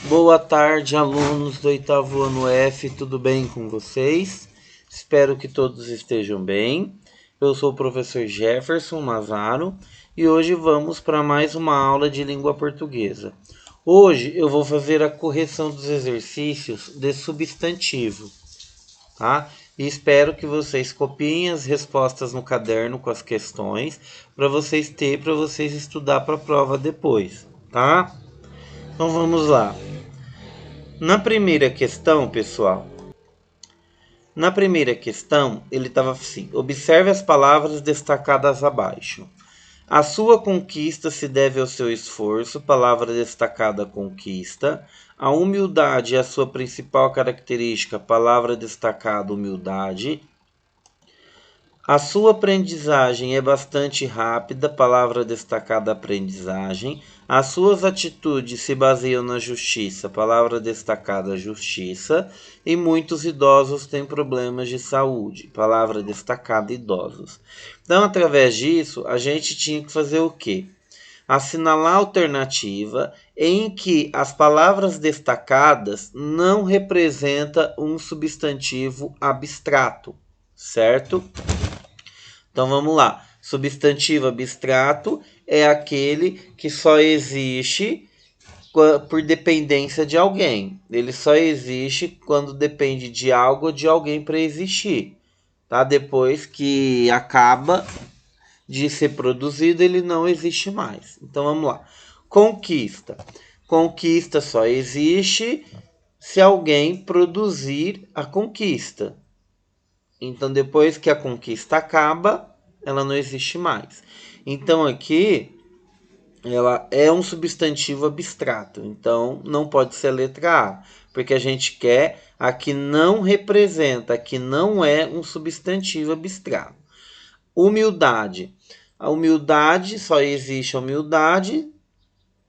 Boa tarde, alunos do oitavo ano F, tudo bem com vocês? Espero que todos estejam bem. Eu sou o professor Jefferson Mazaro e hoje vamos para mais uma aula de língua portuguesa. Hoje eu vou fazer a correção dos exercícios de substantivo, tá? E espero que vocês copiem as respostas no caderno com as questões para vocês estudar para a prova depois, tá? Então vamos lá. Na primeira questão, pessoal, ele estava assim: observe as palavras destacadas abaixo. A sua conquista se deve ao seu esforço, palavra destacada conquista. A humildade é a sua principal característica, palavra destacada humildade. A sua aprendizagem é bastante rápida, palavra destacada aprendizagem. As suas atitudes se baseiam na justiça, palavra destacada justiça. E muitos idosos têm problemas de saúde, palavra destacada idosos. Então, através disso, a gente tinha que fazer o quê? Assinalar a alternativa em que as palavras destacadas não representam um substantivo abstrato, certo? Então vamos lá. Substantivo abstrato é aquele que só existe por dependência de alguém. Ele só existe quando depende de algo ou de alguém para existir. Tá? Depois que acaba de ser produzido, ele não existe mais. Então vamos lá. Conquista. Conquista só existe se alguém produzir a conquista. Então, depois que a conquista acaba, ela não existe mais. Então, aqui, ela é um substantivo abstrato. Então, não pode ser a letra A, porque a gente quer a que não representa, a que não é um substantivo abstrato. Humildade. A humildade, só existe a humildade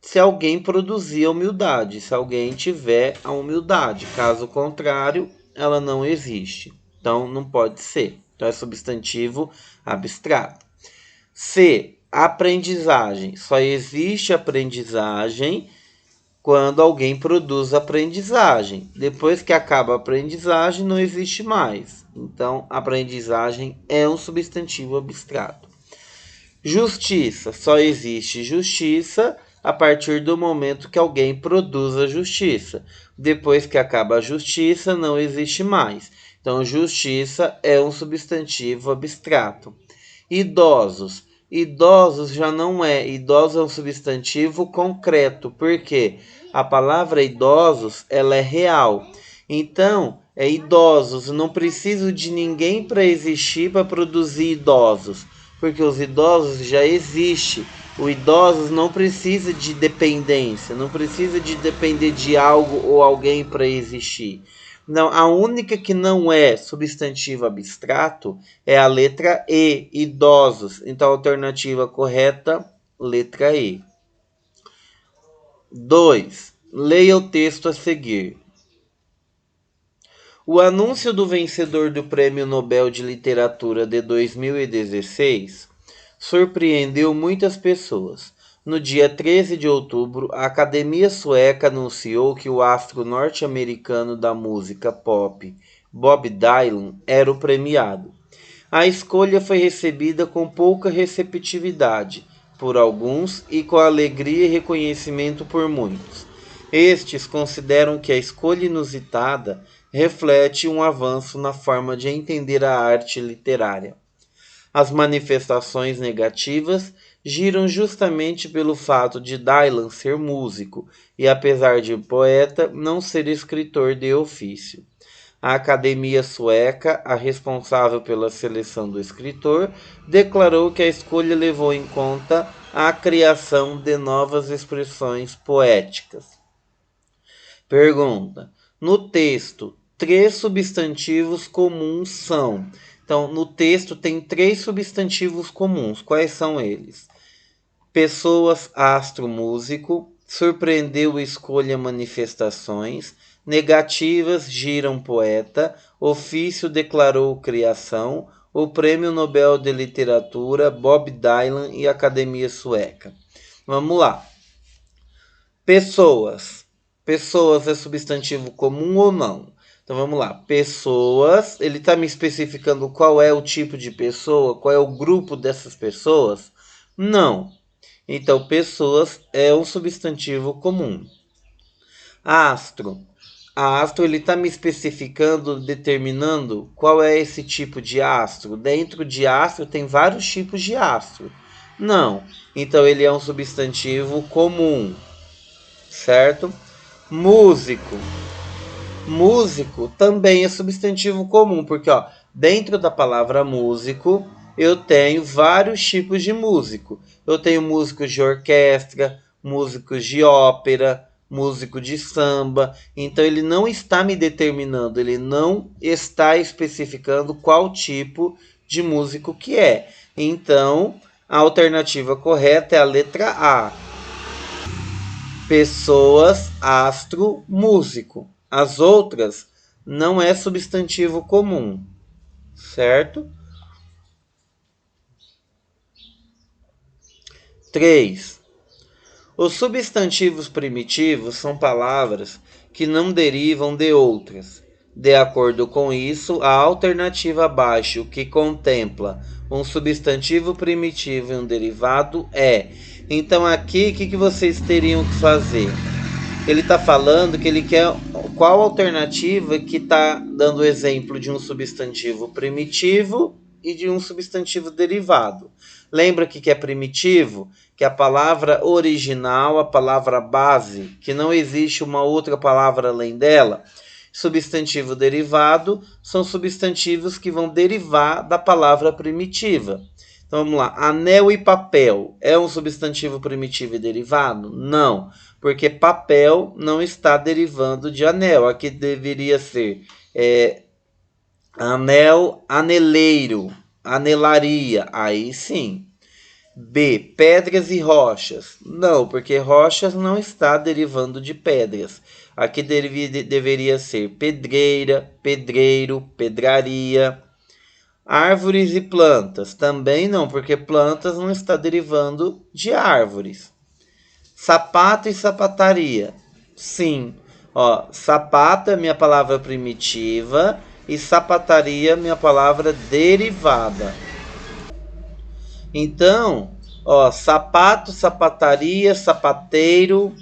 se alguém produzir a humildade, se alguém tiver a humildade. Caso contrário, ela não existe. Então, não pode ser. Então, é substantivo abstrato. C. Aprendizagem. Só existe aprendizagem quando alguém produz aprendizagem. Depois que acaba a aprendizagem, não existe mais. Então, aprendizagem é um substantivo abstrato. Justiça. Só existe justiça a partir do momento que alguém produz a justiça. Depois que acaba a justiça, não existe mais. Então, justiça é um substantivo abstrato. Idosos. Idosos já não é. Idosos é um substantivo concreto. Por quê? A palavra idosos, ela é real. Então, é idosos. Não preciso de ninguém para existir para produzir idosos. Porque os idosos já existem. O idosos não precisa de dependência. Não precisa de depender de algo ou alguém para existir. Não, a única que não é substantivo abstrato é a letra E, idosos. Então, a alternativa correta, letra E. 2. Leia o texto a seguir. O anúncio do vencedor do Prêmio Nobel de Literatura de 2016 surpreendeu muitas pessoas. No dia 13 de outubro, a Academia Sueca anunciou que o astro norte-americano da música pop, Bob Dylan, era o premiado. A escolha foi recebida com pouca receptividade por alguns e com alegria e reconhecimento por muitos. Estes consideram que a escolha inusitada reflete um avanço na forma de entender a arte literária. As manifestações negativas giram justamente pelo fato de Dylan ser músico e, apesar de poeta, não ser escritor de ofício. A Academia Sueca, a responsável pela seleção do escritor, declarou que a escolha levou em conta a criação de novas expressões poéticas. Pergunta: no texto, três substantivos comuns são. Então, no texto tem três substantivos comuns. Quais são eles? Pessoas, astro, músico. Surpreendeu, escolha, manifestações. Negativas, giram, poeta. Ofício, declarou, criação. O Prêmio Nobel de Literatura, Bob Dylan e Academia Sueca. Vamos lá. Pessoas. Pessoas é substantivo comum ou não? Então vamos lá. Pessoas, ele está me especificando qual é o tipo de pessoa, qual é o grupo dessas pessoas? Não. Então, pessoas é um substantivo comum. Astro. Astro, ele está me especificando, determinando qual é esse tipo de astro. Dentro de astro tem vários tipos de astro. Não. Então, ele é um substantivo comum. Certo? Músico. Músico também é substantivo comum, porque ó, dentro da palavra músico eu tenho vários tipos de músico. Eu tenho músicos de orquestra, músicos de ópera, músico de samba. Então ele não está me determinando, ele não está especificando qual tipo de músico que é. Então a alternativa correta é a letra A. Pessoas, astro, músico. As outras não é substantivo comum, certo? 3. Os substantivos primitivos são palavras que não derivam de outras. De acordo com isso, a alternativa abaixo, que contempla um substantivo primitivo e um derivado, é. Então aqui, o que vocês teriam que fazer? Ele está falando que ele quer qual alternativa que está dando o exemplo de um substantivo primitivo e de um substantivo derivado. Lembra que é primitivo? Que a palavra original, a palavra base, que não existe uma outra palavra além dela. Substantivo derivado são substantivos que vão derivar da palavra primitiva. Então vamos lá, anel e papel é um substantivo primitivo e derivado? Não, porque papel não está derivando de anel. Aqui deveria ser anel, aneleiro, anelaria, aí sim. B, pedras e rochas. Não, porque rochas não está derivando de pedras. Aqui deveria ser pedreira, pedreiro, pedraria. Árvores e plantas. Também não, porque plantas não está derivando de árvores. Sapato e sapataria. Sim. Ó, sapato é minha palavra primitiva e sapataria é minha palavra derivada. Então, ó, sapato, sapataria, sapateiro,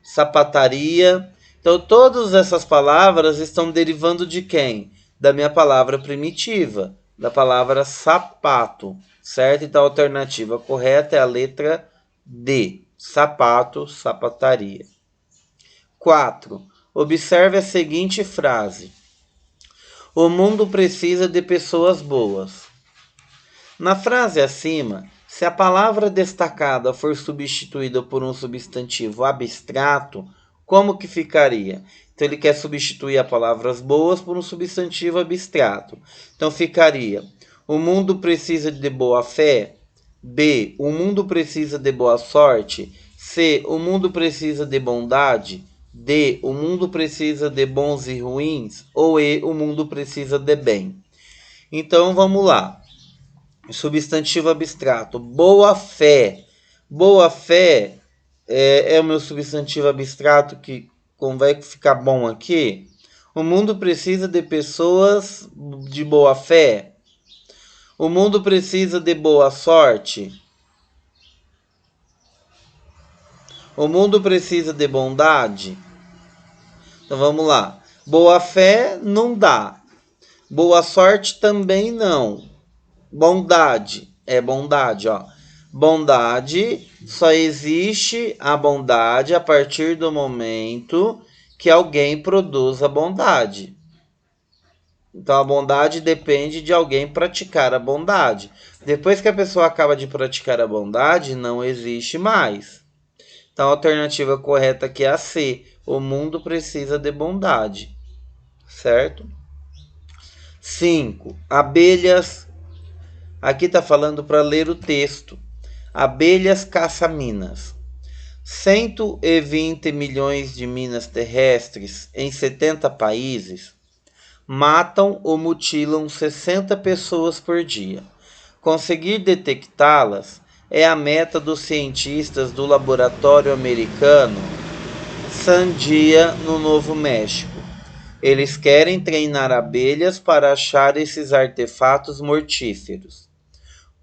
sapataria. Então, todas essas palavras estão derivando de quem? Da minha palavra primitiva, da palavra sapato, certo? Então, a alternativa correta é a letra D, sapato, sapataria. 4. Observe a seguinte frase. O mundo precisa de pessoas boas. Na frase acima, se a palavra destacada for substituída por um substantivo abstrato, como que ficaria? Então ele quer substituir as palavras boas por um substantivo abstrato. Então ficaria: o mundo precisa de boa fé. B, o mundo precisa de boa sorte. C, o mundo precisa de bondade. D, o mundo precisa de bons e ruins. Ou E, o mundo precisa de bem. Então vamos lá. Substantivo abstrato. Boa fé. Boa fé é o meu substantivo abstrato que vai ficar bom aqui. O mundo precisa de pessoas de boa fé. O mundo precisa de boa sorte. O mundo precisa de bondade. Então vamos lá. Boa fé não dá. Boa sorte também não. Bondade é bondade, ó. Bondade, só existe a bondade a partir do momento que alguém produz a bondade. Então a bondade depende de alguém praticar a bondade. Depois que a pessoa acaba de praticar a bondade, não existe mais. Então a alternativa correta aqui é a C. O mundo precisa de bondade. Certo? 5. Abelhas. Aqui está falando para ler o texto. Abelhas caça-minas. 120 milhões de minas terrestres em 70 países matam ou mutilam 60 pessoas por dia. Conseguir detectá-las é a meta dos cientistas do laboratório americano Sandia no Novo México. Eles querem treinar abelhas para achar esses artefatos mortíferos.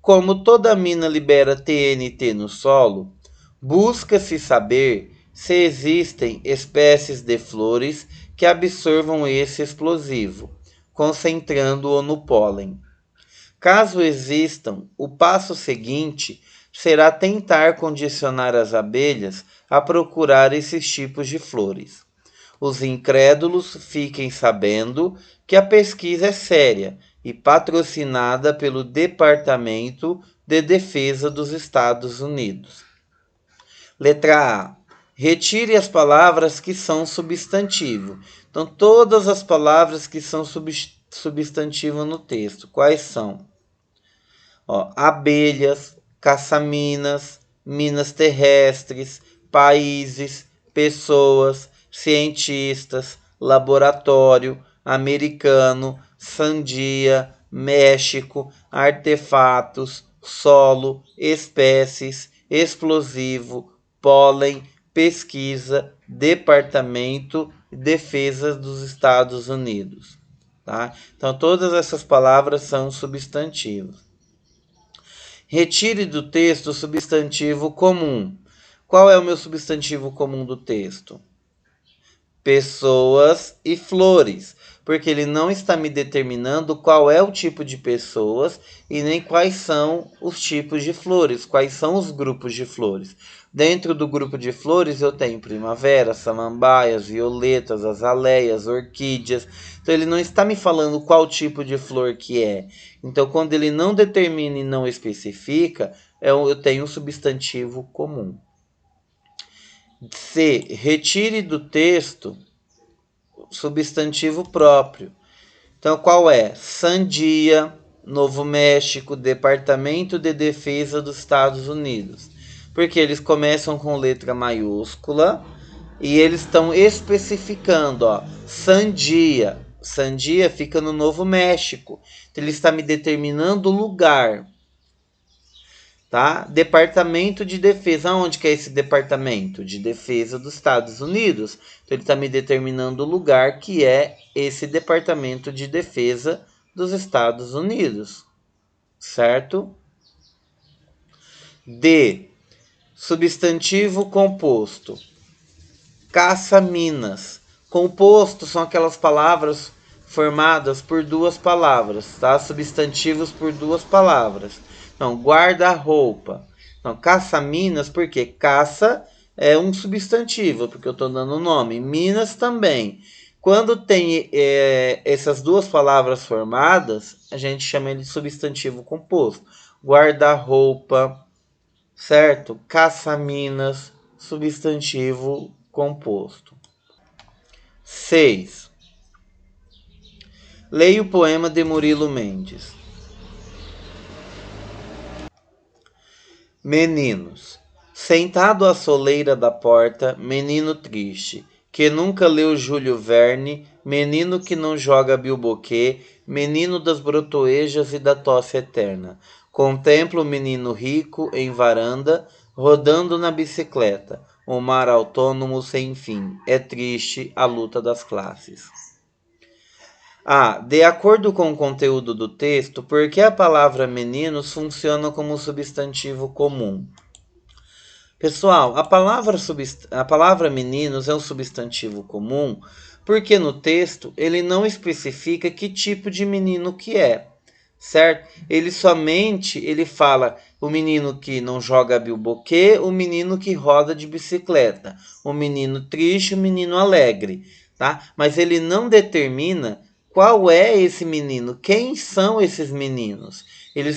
Como toda mina libera TNT no solo, busca-se saber se existem espécies de flores que absorvam esse explosivo, concentrando-o no pólen. Caso existam, o passo seguinte será tentar condicionar as abelhas a procurar esses tipos de flores. Os incrédulos fiquem sabendo que a pesquisa é séria e patrocinada pelo Departamento de Defesa dos Estados Unidos. Letra A. Retire as palavras que são substantivo. Então, todas as palavras que são substantivo no texto, quais são? Abelhas, caça-minas, minas terrestres, países, pessoas, cientistas, laboratório, americano, sandia, México, artefatos, solo, espécies, explosivo, pólen, pesquisa, departamento e defesa dos Estados Unidos. Tá? Então, todas essas palavras são substantivos. Retire do texto o substantivo comum. Qual é o meu substantivo comum do texto? Pessoas e flores, porque ele não está me determinando qual é o tipo de pessoas e nem quais são os tipos de flores, quais são os grupos de flores. Dentro do grupo de flores eu tenho primavera, samambaias, violetas, azaleias, orquídeas. Então ele não está me falando qual tipo de flor que é. Então quando ele não determina e não especifica, eu tenho um substantivo comum. C. Retire do texto substantivo próprio. Então, qual é? Sandia, Novo México, Departamento de Defesa dos Estados Unidos. Porque eles começam com letra maiúscula e eles estão especificando, Sandia. Sandia fica no Novo México. Então, ele está me determinando o lugar. Tá? Departamento de Defesa. Onde que é esse Departamento de Defesa dos Estados Unidos? Então ele está me determinando o lugar que é esse Departamento de Defesa dos Estados Unidos. Certo? D. Substantivo composto. Caça-minas. Composto são aquelas palavras formadas por duas palavras, tá? Substantivos por duas palavras. Então, guarda-roupa. Então, caça-minas, porque caça é um substantivo, porque eu estou dando o nome. Minas também. Quando tem essas duas palavras formadas, a gente chama ele de substantivo composto. Guarda-roupa, certo? Caça-minas, substantivo composto. 6. Leia o poema de Murilo Mendes. Meninos. Sentado à soleira da porta, menino triste, que nunca leu Júlio Verne, menino que não joga bilboquê, menino das brotoejas e da tosse eterna. Contempla o menino rico em varanda, rodando na bicicleta. O mar autônomo sem fim. É triste a luta das classes. De acordo com o conteúdo do texto, por que a palavra meninos funciona como substantivo comum? Pessoal, a palavra meninos é um substantivo comum porque no texto ele não especifica que tipo de menino que é, certo? Ele fala o menino que não joga bilboquê, o menino que roda de bicicleta, o menino triste, o menino alegre, tá? Mas ele não determina qual é esse menino, quem são esses meninos. Ele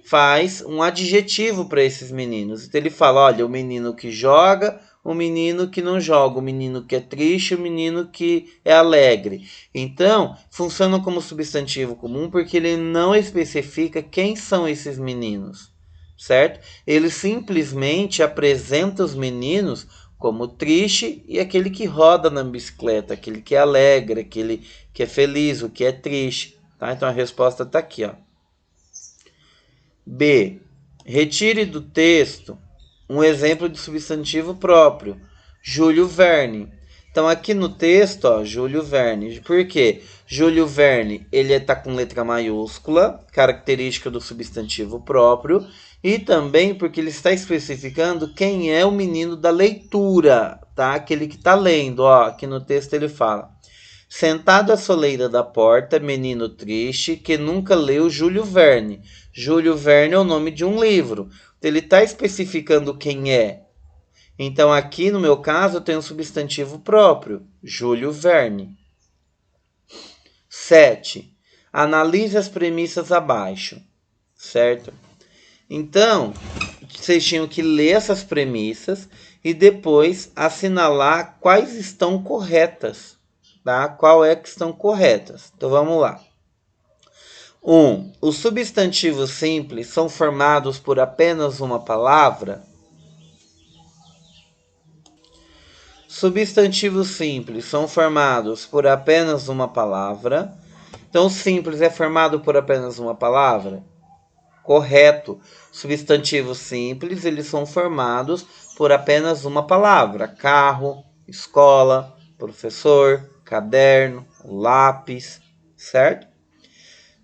faz um adjetivo para esses meninos. Então ele fala, olha, o menino que joga, o menino que não joga, o menino que é triste, o menino que é alegre. Então, funciona como substantivo comum porque ele não especifica quem são esses meninos, certo? Ele simplesmente apresenta os meninos como triste e aquele que roda na bicicleta, aquele que é alegre, aquele que é feliz, o que é triste. Tá? Então a resposta está aqui. B. Retire do texto um exemplo de substantivo próprio. Júlio Verne. Então, aqui no texto, ó, Júlio Verne. Por quê? Júlio Verne, ele está com letra maiúscula, característica do substantivo próprio, e também porque ele está especificando quem é o menino da leitura, tá? Aquele que está lendo, ó, aqui no texto ele fala: sentado à soleira da porta, menino triste, que nunca leu Júlio Verne. Júlio Verne é o nome de um livro. Ele está especificando quem é. Então, aqui no meu caso, eu tenho um substantivo próprio, Júlio Verne. 7. Analise as premissas abaixo, certo? Então, vocês tinham que ler essas premissas e depois assinalar quais estão corretas, tá? Qual é que estão corretas. Então, vamos lá. 1. Os substantivos simples são formados por apenas uma palavra? Substantivos simples são formados por apenas uma palavra. Então, simples é formado por apenas uma palavra? Correto. Substantivos simples, eles são formados por apenas uma palavra. Carro, escola, professor, caderno, lápis, certo?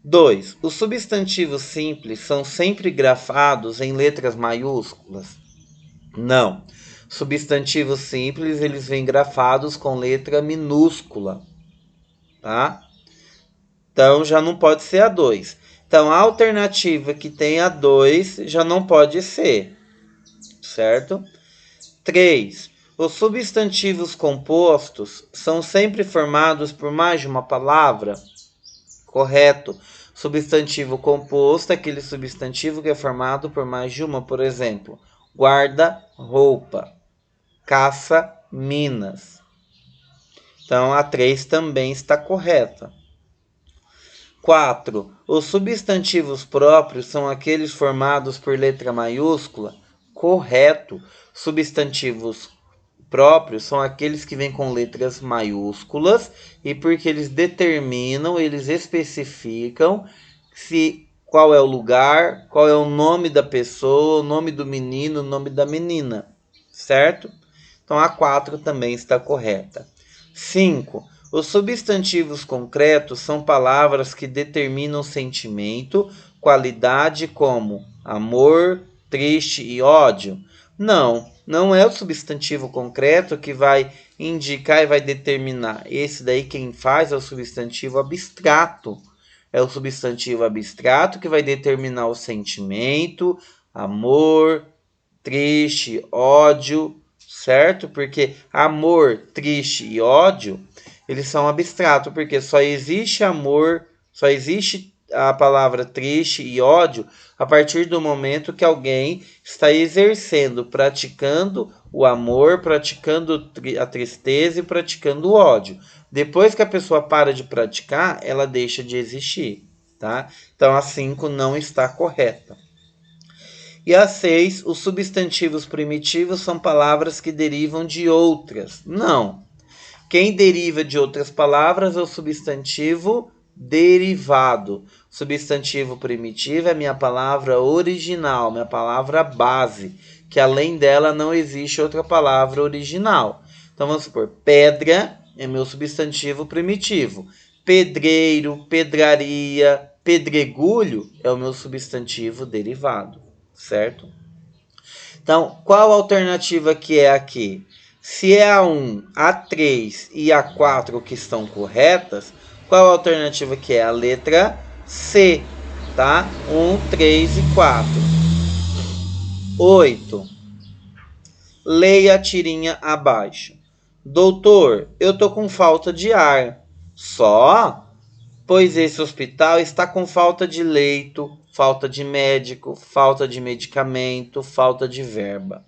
2. Os substantivos simples são sempre grafados em letras maiúsculas? Não. Substantivos simples, eles vêm grafados com letra minúscula, tá? Então, já não pode ser a 2. Então, a alternativa que tem a 2 já não pode ser, certo? 3. Os substantivos compostos são sempre formados por mais de uma palavra? Correto. Substantivo composto é aquele substantivo que é formado por mais de uma, por exemplo, guarda-roupa, caça-minas. Então, a 3 também está correta. 4. Os substantivos próprios são aqueles formados por letra maiúscula? Correto. Substantivos próprios são aqueles que vêm com letras maiúsculas e porque eles determinam, eles especificam qual é o lugar, qual é o nome da pessoa, o nome do menino, o nome da menina, certo? Então, a 4 também está correta. 5. Os substantivos concretos são palavras que determinam sentimento, qualidade como amor, triste e ódio? Não é o substantivo concreto que vai indicar e vai determinar. Esse daí quem faz é o substantivo abstrato. É o substantivo abstrato que vai determinar o sentimento, amor, triste, ódio, certo? Porque amor, triste e ódio, eles são abstratos, porque só existe amor, só existe a palavra triste e ódio a partir do momento que alguém está exercendo, praticando o amor, praticando a tristeza e praticando o ódio. Depois que a pessoa para de praticar, ela deixa de existir, tá? Então a 5 não está correta. E a 6, os substantivos primitivos são palavras que derivam de outras. Não. Quem deriva de outras palavras é o substantivo derivado. Substantivo primitivo é minha palavra original, minha palavra base, que além dela não existe outra palavra original. Então vamos supor, pedra é meu substantivo primitivo. Pedreiro, pedraria, pedregulho é o meu substantivo derivado, certo? Então, qual a alternativa que é aqui? Se é a 1, a 3 e a 4 que estão corretas, qual a alternativa que é? A letra C, tá? 1, 3 e 4. 8. Leia a tirinha abaixo. Doutor, eu tô com falta de ar. Só? Pois esse hospital está com falta de leito, falta de médico, falta de medicamento, falta de verba.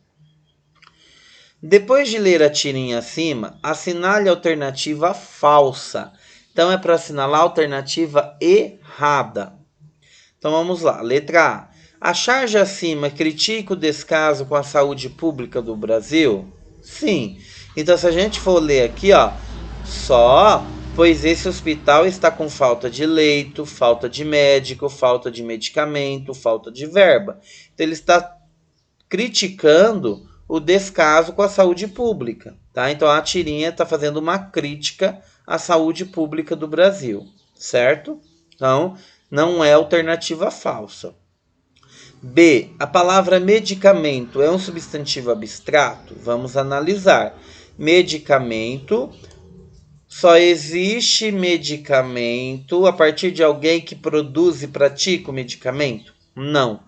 Depois de ler a tirinha acima, assinale a alternativa falsa. Então, é para assinalar a alternativa errada. Então, vamos lá. Letra A. A charge acima critica o descaso com a saúde pública do Brasil? Sim. Então, se a gente for ler aqui, ó, só, pois esse hospital está com falta de leito, falta de médico, falta de medicamento, falta de verba. Então, ele está criticando o descaso com a saúde pública, tá? Então a tirinha está fazendo uma crítica à saúde pública do Brasil, certo? Então não é alternativa falsa. B. A palavra medicamento é um substantivo abstrato? Vamos analisar. Medicamento, só existe medicamento a partir de alguém que produz e pratica o medicamento? Não.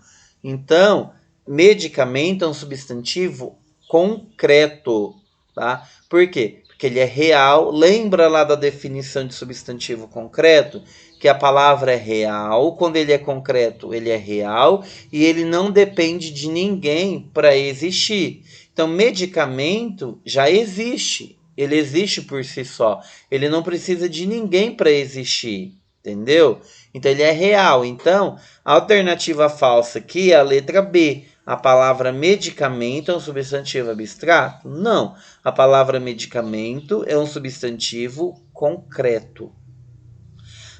Então, medicamento é um substantivo concreto, tá? Por quê? Porque ele é real. Lembra lá da definição de substantivo concreto? Que a palavra é real. Quando ele é concreto, ele é real e ele não depende de ninguém para existir. Então, medicamento já existe. Ele existe por si só. Ele não precisa de ninguém para existir. Entendeu? Então, ele é real. Então, a alternativa falsa aqui é a letra B. A palavra medicamento é um substantivo abstrato? Não. A palavra medicamento é um substantivo concreto.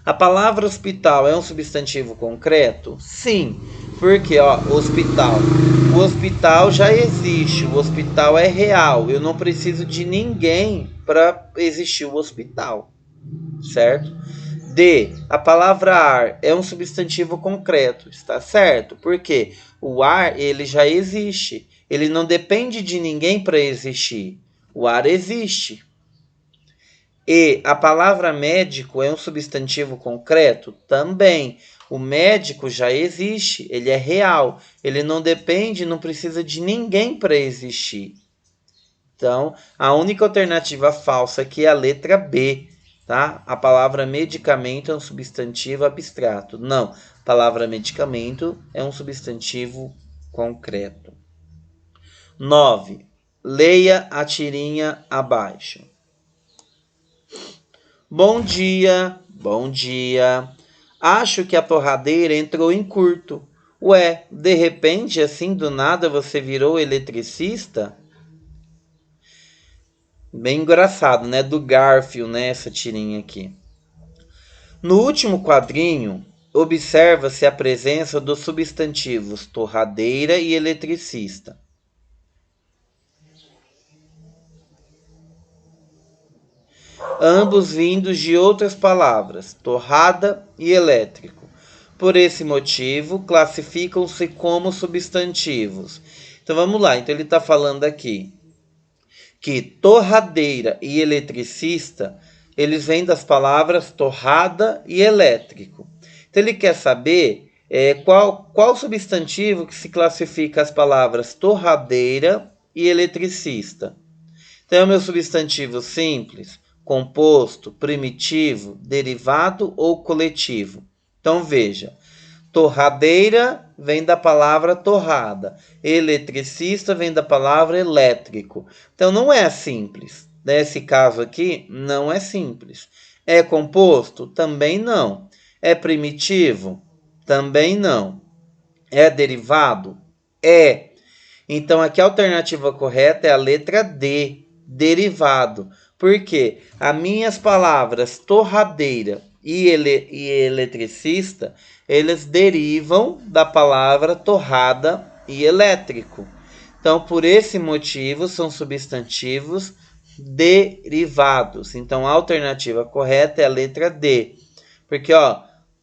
A palavra hospital é um substantivo concreto? Sim. Porque, hospital. O hospital já existe, o hospital é real. Eu não preciso de ninguém para existir o hospital, certo? D. A palavra ar é um substantivo concreto, está certo? Porque o ar, ele já existe. Ele não depende de ninguém para existir. O ar existe. E a palavra médico é um substantivo concreto? Também. O médico já existe, ele é real. Ele não depende, não precisa de ninguém para existir. Então, a única alternativa falsa aqui é a letra B, tá? A palavra medicamento é um substantivo abstrato. Não, a palavra medicamento é um substantivo concreto. 9. Leia a tirinha abaixo. Bom dia, bom dia. Acho que a torradeira entrou em curto. Ué, de repente, assim do nada, você virou eletricista? Bem engraçado, né? Do Garfield, né? Essa tirinha aqui. No último quadrinho, observa-se a presença dos substantivos torradeira e eletricista. Ambos vindos de outras palavras, torrada e elétrico. Por esse motivo, classificam-se como substantivos. Então vamos lá, então ele está falando aqui que torradeira e eletricista, eles vêm das palavras torrada e elétrico. Então ele quer saber qual substantivo que se classifica as palavras torradeira e eletricista. Então é o meu substantivo simples, composto, primitivo, derivado ou coletivo. Então veja, torradeira vem da palavra torrada, eletricista vem da palavra elétrico. Então não é simples. Nesse caso aqui, não é simples. É composto? Também não. É primitivo? Também não. É derivado? É. Então aqui a alternativa correta é a letra D, derivado. Por quê? As minhas palavras torradeira e eletricista, eles derivam da palavra torrada e elétrico. Então, por esse motivo, são substantivos derivados. Então, a alternativa correta é a letra D. Porque,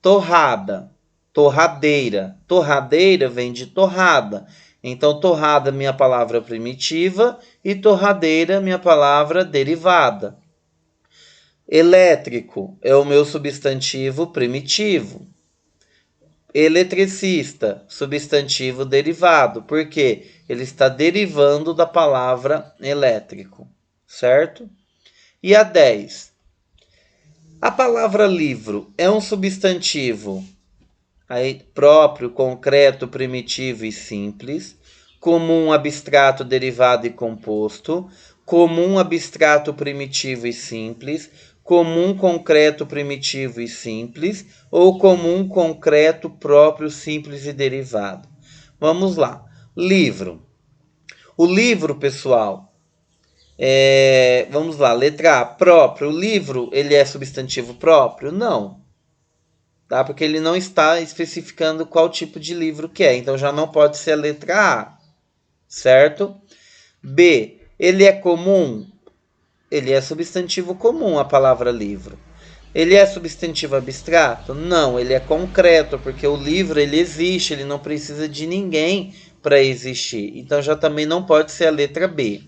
torrada, torradeira. Torradeira vem de torrada. Então, torrada, minha palavra primitiva, e torradeira, minha palavra derivada. Elétrico é o meu substantivo primitivo. Eletricista, substantivo derivado, porque ele está derivando da palavra elétrico, certo? E a 10. A palavra livro é um substantivo próprio, concreto, primitivo e simples, comum, abstrato, derivado e composto, comum, abstrato, primitivo e simples, comum, concreto, primitivo e simples, ou comum, concreto, próprio, simples e derivado. Vamos lá. Livro. O livro, pessoal, vamos lá, letra A, próprio. O livro, ele é substantivo próprio? Não. Tá? Porque ele não está especificando qual tipo de livro que é. Então já não pode ser a letra A, certo? B, ele é comum? Ele é substantivo comum, a palavra livro. Ele é substantivo abstrato? Não, ele é concreto, porque o livro ele existe, ele não precisa de ninguém para existir. Então já também não pode ser a letra B.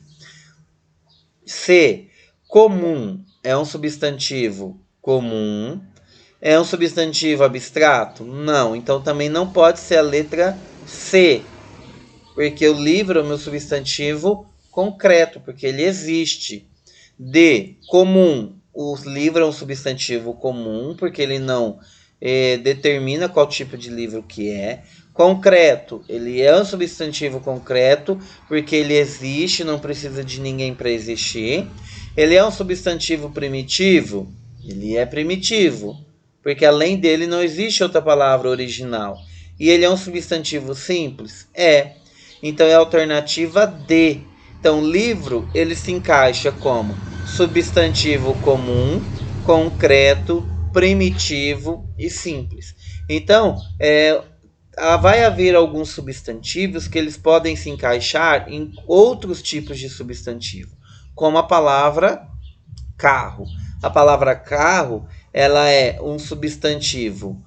C, comum é um substantivo comum. É um substantivo abstrato? Não, então também não pode ser a letra C, porque o livro é o meu substantivo concreto, porque ele existe. D, comum. O livro é um substantivo comum, porque ele não determina qual tipo de livro que é. Concreto, ele é um substantivo concreto, porque ele existe, não precisa de ninguém para existir. Ele é um substantivo primitivo? Ele é primitivo, porque além dele não existe outra palavra original. E ele é um substantivo simples? É. Então é a alternativa D. Então, livro, ele se encaixa como substantivo comum, concreto, primitivo e simples. Então, vai haver alguns substantivos que eles podem se encaixar em outros tipos de substantivo, como a palavra carro. A palavra carro, ela é um substantivo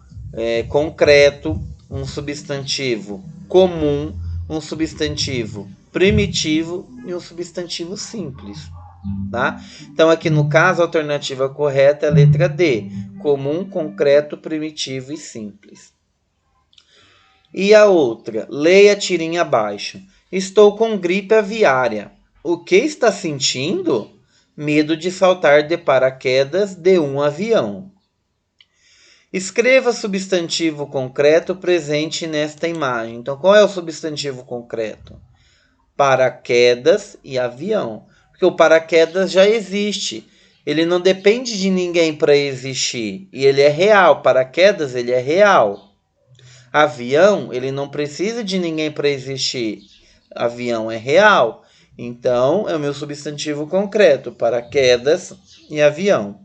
concreto, um substantivo comum, um substantivo primitivo e um substantivo simples. Tá? Então, aqui no caso, a alternativa correta é a letra D, comum, concreto, primitivo e simples. E a outra, leia a tirinha abaixo. Estou com gripe aviária. O que está sentindo? Medo de saltar de paraquedas de um avião. Escreva substantivo concreto presente nesta imagem. Então, qual é o substantivo concreto? Paraquedas e avião. Porque o paraquedas já existe. Ele não depende de ninguém para existir. E ele é real. Paraquedas, ele é real. Avião, ele não precisa de ninguém para existir. Avião é real. Então, é o meu substantivo concreto. Paraquedas e avião.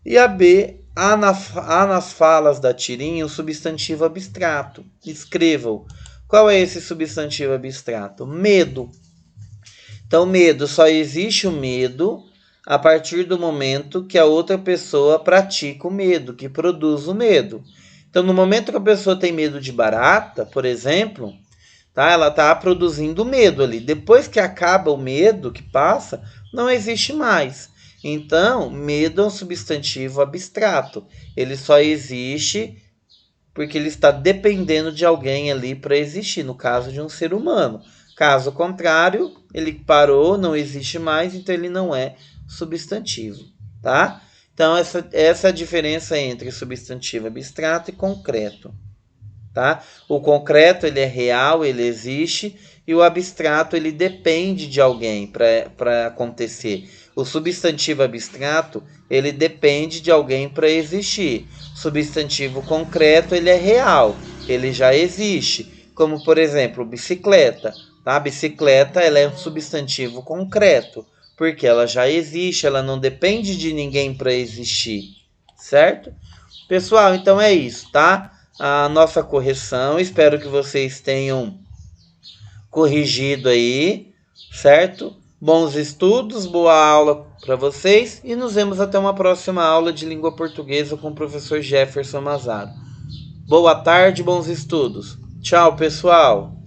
E a B, há nas falas da tirinha um substantivo abstrato. Escrevam. Qual é esse substantivo abstrato? Medo. Então, medo, só existe o medo a partir do momento que a outra pessoa pratica o medo, que produz o medo. Então, no momento que a pessoa tem medo de barata, por exemplo, tá? Ela está produzindo medo ali. Depois que acaba o medo que passa, não existe mais. Então, medo é um substantivo abstrato. Ele só existe porque ele está dependendo de alguém ali para existir, no caso de um ser humano. Caso contrário, ele parou, não existe mais, então ele não é substantivo, tá? Então, essa é a diferença entre substantivo abstrato e concreto, tá? O concreto, ele é real, ele existe, e o abstrato, ele depende de alguém para acontecer. O substantivo abstrato, ele depende de alguém para existir. Substantivo concreto, ele é real, ele já existe. Como, por exemplo, bicicleta. Tá? A bicicleta, ela é um substantivo concreto, porque ela já existe, ela não depende de ninguém para existir, certo? Pessoal, então é isso, tá? A nossa correção, espero que vocês tenham corrigido aí, certo? Bons estudos, boa aula para vocês e nos vemos até uma próxima aula de língua portuguesa com o professor Jefferson Mazaro. Boa tarde, bons estudos. Tchau, pessoal!